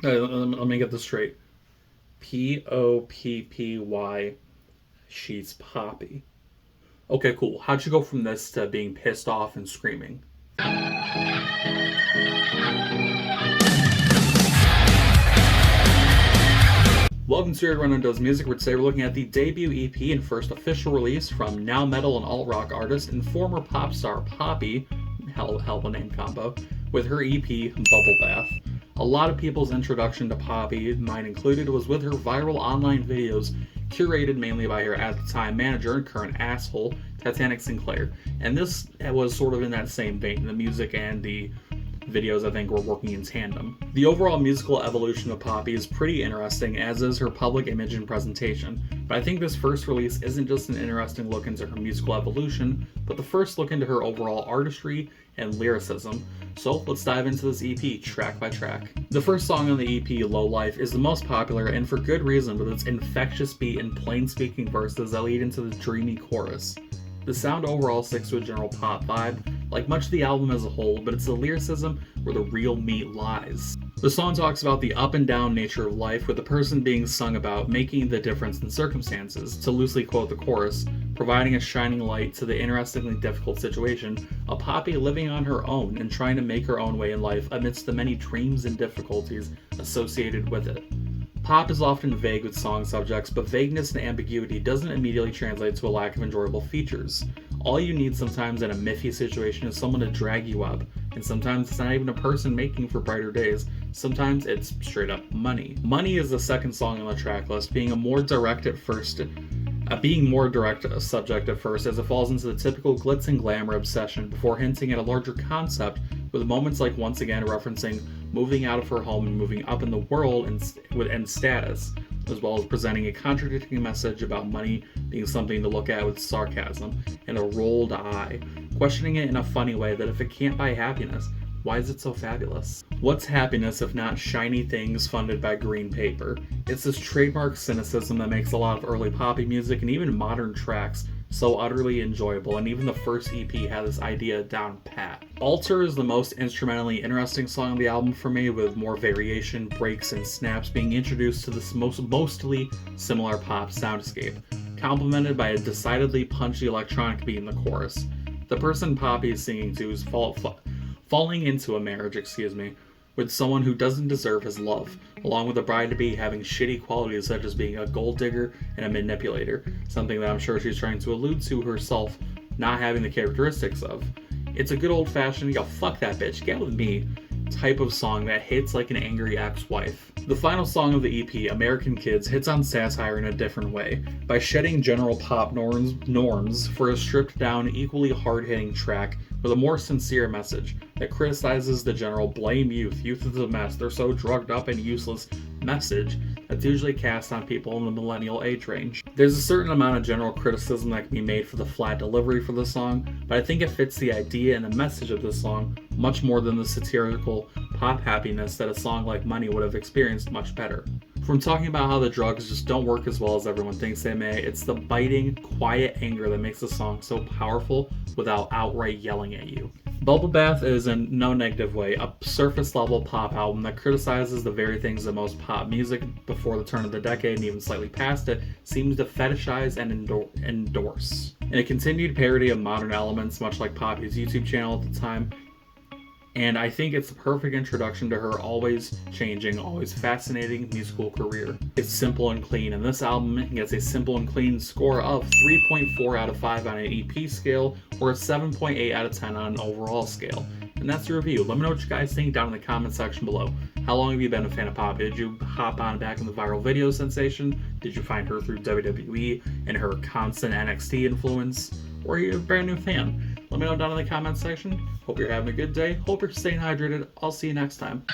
Let me get this straight. Poppy. She's Poppy. Okay, cool. How'd you go from this to being pissed off and screaming? Welcome to Everyone Does Music, where today we're looking at the debut EP and first official release from now metal and alt rock artist and former pop star Poppy, hell of a name combo, with her EP Bubblebath. A lot of people's introduction to Poppy, mine included, was with her viral online videos curated mainly by her at the time manager and current asshole, Titanic Sinclair. And this was sort of in that same vein. The music and the videos, I think, were working in tandem. The overall musical evolution of Poppy is pretty interesting, as is her public image and presentation. But I think this first release isn't just an interesting look into her musical evolution, but the first look into her overall artistry and lyricism. So let's dive into this EP track by track. The first song on the EP, Low Life, is the most popular, and for good reason, with its infectious beat and plain-speaking verses that lead into the dreamy chorus. The sound overall sticks to a general pop vibe, like much of the album as a whole, but it's the lyricism where the real meat lies. The song talks about the up and down nature of life, with the person being sung about making the difference in circumstances, to loosely quote the chorus, providing a shining light to the interestingly difficult situation of Poppy living on her own and trying to make her own way in life amidst the many dreams and difficulties associated with it. Pop is often vague with song subjects, but vagueness and ambiguity doesn't immediately translate to a lack of enjoyable features. All you need sometimes in a miffy situation is someone to drag you up, and sometimes it's not even a person making for brighter days. Sometimes it's straight up money. Money is the second song on the track list, being more direct subject at first, as it falls into the typical glitz and glamour obsession before hinting at a larger concept, with moments like once again referencing moving out of her home and moving up in the world and status, as well as presenting a contradicting message about money being something to look at with sarcasm and a rolled eye, questioning it in a funny way that if it can't buy happiness, why is it so fabulous? What's happiness if not shiny things funded by green paper? It's this trademark cynicism that makes a lot of early poppy music and even modern tracks so utterly enjoyable, and even the first EP had this idea down pat. Alter is the most instrumentally interesting song on the album for me, with more variation, breaks, and snaps being introduced to this mostly similar pop soundscape, complemented by a decidedly punchy electronic beat in the chorus. The person Poppy is singing to is falling into a marriage, with someone who doesn't deserve his love, along with the bride-to-be having shitty qualities such as being a gold digger and a manipulator, something that I'm sure she's trying to allude to herself not having the characteristics of. It's a good old-fashioned, yo, fuck that bitch, get with me type of song that hits like an angry ex-wife. The final song of the EP, American Kids, hits on satire in a different way, by shedding general pop norms for a stripped-down, equally hard-hitting track with a more sincere message that criticizes the general blame youth is a mess, they're so drugged up and useless message that's usually cast on people in the millennial age range. There's a certain amount of general criticism that can be made for the flat delivery for the song, but I think it fits the idea and the message of this song much more than the satirical pop happiness that a song like Money would have experienced much better. From talking about how the drugs just don't work as well as everyone thinks they may, it's the biting, quiet anger that makes the song so powerful without outright yelling at you. Bubblebath is, in no negative way, a surface-level pop album that criticizes the very things that most pop music before the turn of the decade and even slightly past it seems to fetishize and endorse. In a continued parody of modern elements, much like Poppy's YouTube channel at the time, and I think it's the perfect introduction to her always changing, always fascinating musical career. It's simple and clean, and this album gets a simple and clean score of 3.4 out of 5 on an EP scale, or a 7.8 out of 10 on an overall scale. And that's the review. Let me know what you guys think down in the comment section below. How long have you been a fan of Poppy? Did you hop on back in the viral video sensation? Did you find her through WWE and her constant NXT influence? Or are you a brand new fan? Let me know down in the comment section. Hope you're having a good day. Hope you're staying hydrated. I'll see you next time.